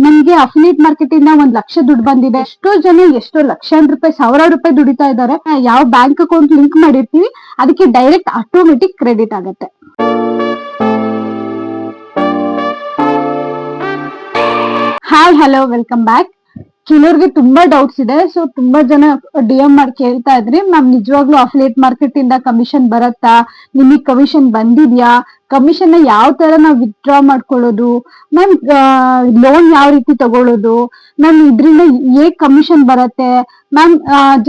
ನನ್ಗೆ affiliate market ಇಂದ 1,00,000 ದುಡ್ಡು ಬಂದಿದೆ. ಎಷ್ಟೋ ಜನ ಎಷ್ಟೋ ಲಕ್ಷಾಂತರ ರೂಪಾಯಿ, 1,000 ರೂಪಾಯಿ ದುಡಿತಾ ಇದ್ದಾರೆ. ಯಾವ ಬ್ಯಾಂಕ್ ಅಕೌಂಟ್ ಲಿಂಕ್ ಮಾಡಿರ್ತೀವಿ ಅದಕ್ಕೆ ಡೈರೆಕ್ಟ್ ಆಟೋಮೆಟಿಕ್ ಕ್ರೆಡಿಟ್ ಆಗುತ್ತೆ. Hi, hello, welcome back. ಕೆಲವ್ರಿಗೆ ತುಂಬಾ ಡೌಟ್ಸ್ ಇದೆ. ಸೊ ತುಂಬಾ ಜನ DM ಮಾಡಿ ಕೇಳ್ತಾ ಇದ್ರಿ, ಮ್ಯಾಮ್ ನಿಜವಾಗ್ಲೂ ಅಫಿಲಿಯೇಟ್ ಮಾರ್ಕೆಟ್ ಇಂದ ಕಮಿಷನ್ ಬರತ್ತಾ, ನಿಮಗ್ ಕಮಿಷನ್ ಬಂದಿದ್ಯಾ, ಕಮಿಷನ್ ನ ಯಾವ ತರ ನಾವು ವಿತ್ಡ್ರಾ ಮಾಡ್ಕೊಳ್ಳೋದು, ಮ್ಯಾಮ್ ಲೋನ್ ಯಾವ ರೀತಿ ತಗೊಳ್ಳೋದು, ಮ್ಯಾಮ್ ಇದ್ರಿಂದ ಹೇಗ್ ಕಮಿಷನ್ ಬರತ್ತೆ, ma'am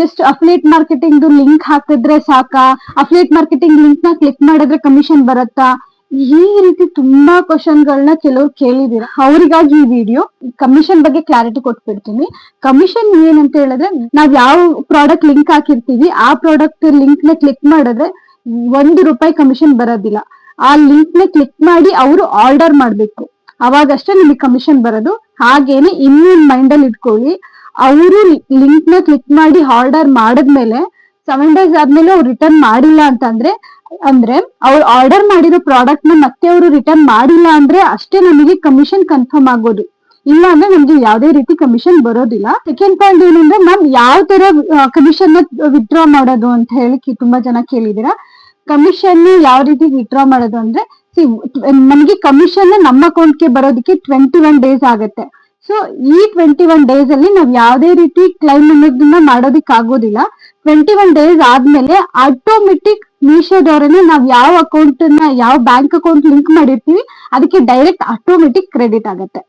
just affiliate marketing link ಹಾಕಿದ್ರೆ ಸಾಕಾ, ಅಫಿಲಿಯೇಟ್ ಮಾರ್ಕೆಟಿಂಗ್ ಲಿಂಕ್ ನ ಕ್ಲಿಕ್ ಮಾಡಿದ್ರೆ ಕಮಿಷನ್ ಬರತ್ತಾ, ಈ ರೀತಿ ತುಂಬಾ ಕ್ವಶನ್ ಗಳನ್ನ ಕೆಲವ್ರು ಕೇಳಿದೀರ. ಅವರಿಗಾಗಿ ಈ ವಿಡಿಯೋ ಕಮಿಷನ್ ಬಗ್ಗೆ ಕ್ಲಾರಿಟಿ ಕೊಟ್ಬಿಡ್ತೀನಿ. ಕಮಿಷನ್ ಏನಂತ ಹೇಳಿದ್ರೆ, ನಾವ್ ಯಾವ ಪ್ರಾಡಕ್ಟ್ ಲಿಂಕ್ ಹಾಕಿರ್ತೀವಿ ಆ ಪ್ರಾಡಕ್ಟ್ ಲಿಂಕ್ ನ ಕ್ಲಿಕ್ ಮಾಡಿದ್ರೆ ₹1 ಕಮಿಷನ್ ಬರೋದಿಲ್ಲ. ಆ ಲಿಂಕ್ ನ ಕ್ಲಿಕ್ ಮಾಡಿ ಅವರು ಆರ್ಡರ್ ಮಾಡ್ಬೇಕು, ಅವಾಗಷ್ಟೇ ನಿಮಗೆ ಕಮಿಷನ್ ಬರೋದು. ಹಾಗೇನೆ ಇನ್ನೊಂದು ಮೈಂಡ್ ಅಲ್ಲಿ ಇಟ್ಕೊಳ್ಳಿ, ಅವರು ಲಿಂಕ್ ನ ಕ್ಲಿಕ್ ಮಾಡಿ ಆರ್ಡರ್ ಮಾಡಿದ್ಮೇಲೆ 7 days ಆದ್ಮೇಲೆ ಅವ್ರು ರಿಟರ್ನ್ ಮಾಡಿಲ್ಲ ಅಂದ್ರೆ ಅವ್ರು ಆರ್ಡರ್ ಮಾಡಿರೋ ಪ್ರಾಡಕ್ಟ್ ನ ಮತ್ತೆ ಅವರು ರಿಟರ್ನ್ ಮಾಡಿಲ್ಲ ಅಂದ್ರೆ ಅಷ್ಟೇ ನಮಗೆ ಕಮಿಷನ್ ಕನ್ಫರ್ಮ್ ಆಗೋದು. ಇಲ್ಲ ಅಂದ್ರೆ ನಮ್ಗೆ ಯಾವ್ದೇ ರೀತಿ ಕಮಿಷನ್ ಬರೋದಿಲ್ಲ. ಸೆಕೆಂಡ್ ಪಾಯಿಂಟ್ ಏನಂದ್ರೆ, ಮ್ಯಾಮ್ ಯಾವ ತರ ಕಮಿಷನ್ ನ ವಿತ್ಡ್ರಾ ಮಾಡೋದು ಅಂತ ಹೇಳಿ ತುಂಬಾ ಜನ ಕೇಳಿದೀರಾ. ಕಮಿಷನ್ ಯಾವ ರೀತಿ ವಿತ್ಡ್ರಾ ಮಾಡೋದು ಅಂದ್ರೆ, ನಮಗೆ ಕಮಿಷನ್ ನಮ್ಮ ಅಕೌಂಟ್ ಗೆ ಬರೋದಕ್ಕೆ 21 days ಆಗುತ್ತೆ. ಸೊ ಈ 21 days ಅಲ್ಲಿ ನಾವ್ ಯಾವ್ದೇ ರೀತಿ ಕ್ಲೈಮ್ ಅನ್ನೋದನ್ನ ಮಾಡೋದಿಕ್ ಆಗೋದಿಲ್ಲ. 21 days ಆದ್ಮೇಲೆ ಆಟೋಮೆಟಿಕ್ ಮೀಶೋದವರನ್ನ ನಾವ್ ಯಾವ ಅಕೌಂಟ್ ನ ಯಾವ ಬ್ಯಾಂಕ್ ಅಕೌಂಟ್ ಲಿಂಕ್ ಮಾಡಿರ್ತೀವಿ ಅದಕ್ಕೆ ಡೈರೆಕ್ಟ್ ಆಟೋಮೆಟಿಕ್ ಕ್ರೆಡಿಟ್ ಆಗುತ್ತೆ.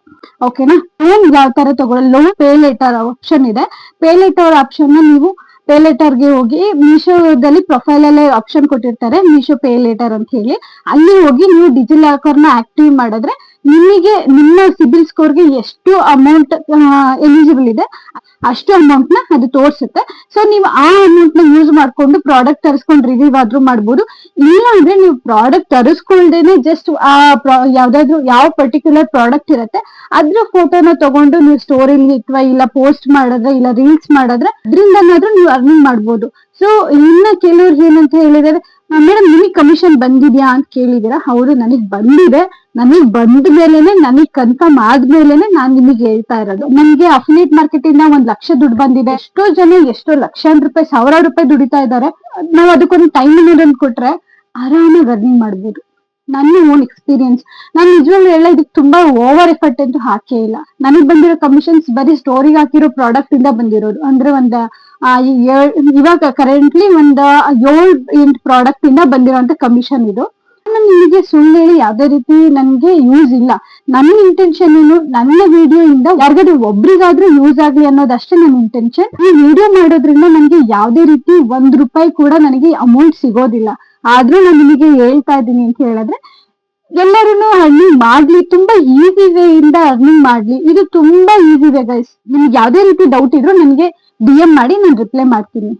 ಓಕೆನಾ. ಲೋನ್ ಯಾವ ತರ ತಗೊಳ್ಳೋದು, ಲೋನ್ ಪೇ ಲೇಟರ್ ಆಪ್ಷನ್ ಇದೆ. ಪೇ ಲೇಟರ್ ಆಪ್ಷನ್ ನ ನೀವು ಪೇ ಲೇಟರ್ ಗೆ ಹೋಗಿ, ಮೀಶೋದಲ್ಲಿ ಪ್ರೊಫೈಲ್ ಅಲ್ಲೇ ಆಪ್ಷನ್ ಕೊಟ್ಟಿರ್ತಾರೆ ಮೀಶೋ ಪೇ ಲೇಟರ್ ಅಂತ ಹೇಳಿ, ಅಲ್ಲಿ ಹೋಗಿ ನೀವು ಡಿಜಿಲಾಕರ್ ನ ಆಕ್ಟಿವ್ ಮಾಡಿದ್ರೆ ನಿಮಗೆ ನಿಮ್ಮ ಸಿಬಿಲ್ ಸ್ಕೋರ್ ಗೆ ಎಷ್ಟು ಅಮೌಂಟ್ ಎಲಿಜಿಬಲ್ ಇದೆ ಅಷ್ಟು ಅಮೌಂಟ್ ನ ಅದು ತೋರಿಸುತ್ತೆ. ಸೊ ನೀವು ಆ ಅಮೌಂಟ್ ನ ಯೂಸ್ ಮಾಡ್ಕೊಂಡು ಪ್ರಾಡಕ್ಟ್ ತರಿಸ್ಕೊಂಡು ರಿವ್ಯೂ ಆದ್ರೂ ಮಾಡ್ಬೋದು. ಇಲ್ಲ ಅಂದ್ರೆ ನೀವು ಪ್ರಾಡಕ್ಟ್ ತರಿಸ್ಕೊಳ್ದೇನೆ ಜಸ್ಟ್ ಯಾವ್ದಾದ್ರು ಯಾವ ಪರ್ಟಿಕ್ಯುಲರ್ ಪ್ರಾಡಕ್ಟ್ ಇರುತ್ತೆ ಅದ್ರ ಫೋಟೋನ ತಗೊಂಡು ನೀವು ಸ್ಟೋರಿಲಿ ಅಥವಾ ಇಲ್ಲ ಪೋಸ್ಟ್ ಮಾಡಿದ್ರೆ ಇಲ್ಲ ರೀಲ್ಸ್ ಮಾಡಿದ್ರೆ ಅದ್ರಿಂದನಾದ್ರೂ ನೀವು ಅರ್ನಿಂಗ್ ಮಾಡ್ಬೋದು. ಸೊ ಇನ್ನ ಕೆಲವ್ರಿಗೆ ಏನಂತ ಹೇಳಿದರೆ, ಮೇಡಮ್ ನಿಮಗೆ ಕಮಿಷನ್ ಬಂದಿದ್ಯಾ ಅಂತ ಕೇಳಿದೀರಾ. ಹೌದು, ನನಗ್ ಬಂದಿದೆ. ನನಗ್ ಬಂದ ಮೇಲೆನೆ, ನನಗ್ ಕನ್ಫರ್ಮ್ ಆದ್ಮೇಲೆನೆ ನಾನ್ ನಿಮಗೆ ಹೇಳ್ತಾ ಇರೋದು. ನನ್ಗೆ ಅಫಿಲಿಯೇಟ್ ಮಾರ್ಕೆಟ್ ಇಂದ 1,00,000 ದುಡ್ಡು ಬಂದಿದೆ. ಎಷ್ಟೋ ಜನ ಎಷ್ಟೋ ಲಕ್ಷಾಂತರ ರೂಪಾಯಿ, 1,000 ರೂಪಾಯಿ ದುಡಿತಾ ಇದ್ದಾರೆ. ನಾವ್ ಅದಕ್ಕೊಂದು ಟೈಮ್ ಅನ್ನೋದನ್ನ ಕೊಟ್ರೆ ಆರಾಮಾಗಿ ಅರ್ನಿಂಗ್ ಮಾಡ್ಬೋದು. ನನ್ನ ಓನ್ ಎಕ್ಸ್ಪೀರಿಯನ್ಸ್. ನಾನು ನಿಜವಾಗ್ಲೂ ಹೇಳ, ಇದಕ್ಕೆ ತುಂಬಾ ಓವರ್ ಎಫರ್ಟ್ ಅಂತೂ ಹಾಕೇ ಇಲ್ಲ. ನನಗ್ ಬಂದಿರೋ ಕಮಿಷನ್ಸ್ ಬರೀ ಸ್ಟೋರಿಗೆ ಹಾಕಿರೋ ಪ್ರಾಡಕ್ಟ್ ಇಂದ ಬಂದಿರೋದು. ಅಂದ್ರೆ ಇವಾಗ ಕರೆಂಟ್ಲಿ 7-8 ಪ್ರಾಡಕ್ಟ್ ಇಂದ ಬಂದಿರೋಂತ ಕಮಿಷನ್ ಇದು. ನಾನು ನಿಮಗೆ ಸುಳ್ಳು ಹೇಳಿ ಯಾವ್ದೇ ರೀತಿ ನನ್ಗೆ ಯೂಸ್ ಇಲ್ಲ. ನನ್ನ ಇಂಟೆನ್ಷನ್ ಏನು, ನನ್ನ ವಿಡಿಯೋ ಇಂದ ಯಾರಿಗಾದ್ರೂ ಒಬ್ರಿಗಾದ್ರೂ ಯೂಸ್ ಆಗ್ಲಿ ಅನ್ನೋದಷ್ಟೇ ನನ್ನ ಇಂಟೆನ್ಷನ್. ಈ ವಿಡಿಯೋ ಮಾಡೋದ್ರಿಂದ ನನ್ಗೆ ಯಾವ್ದೇ ರೀತಿ ₹1 ಕೂಡ ನನಗೆ ಅಮೌಂಟ್ ಸಿಗೋದಿಲ್ಲ. ಆದ್ರೂ ನಾನು ನಿಮಗೆ ಹೇಳ್ತಾ ಇದ್ದೀನಿ ಅಂತ ಹೇಳಿದ್ರೆ, ಎಲ್ಲರೂ ಅರ್ನಿಂಗ್ ಮಾಡ್ಲಿ, ತುಂಬಾ ಈಸಿ ವೇ ಇಂದ ಅರ್ನಿಂಗ್ ಮಾಡ್ಲಿ. ಇದು ತುಂಬಾ ಈಸಿ ವೇ ಗೈಸ್. ನಿಮ್ಗೆ ಯಾವ್ದೇ ರೀತಿ ಡೌಟ್ ಇದ್ರು ನನಗೆ DM ಮಾಡಿ, ನಾನು ರಿಪ್ಲೈ ಮಾಡ್ತೀನಿ.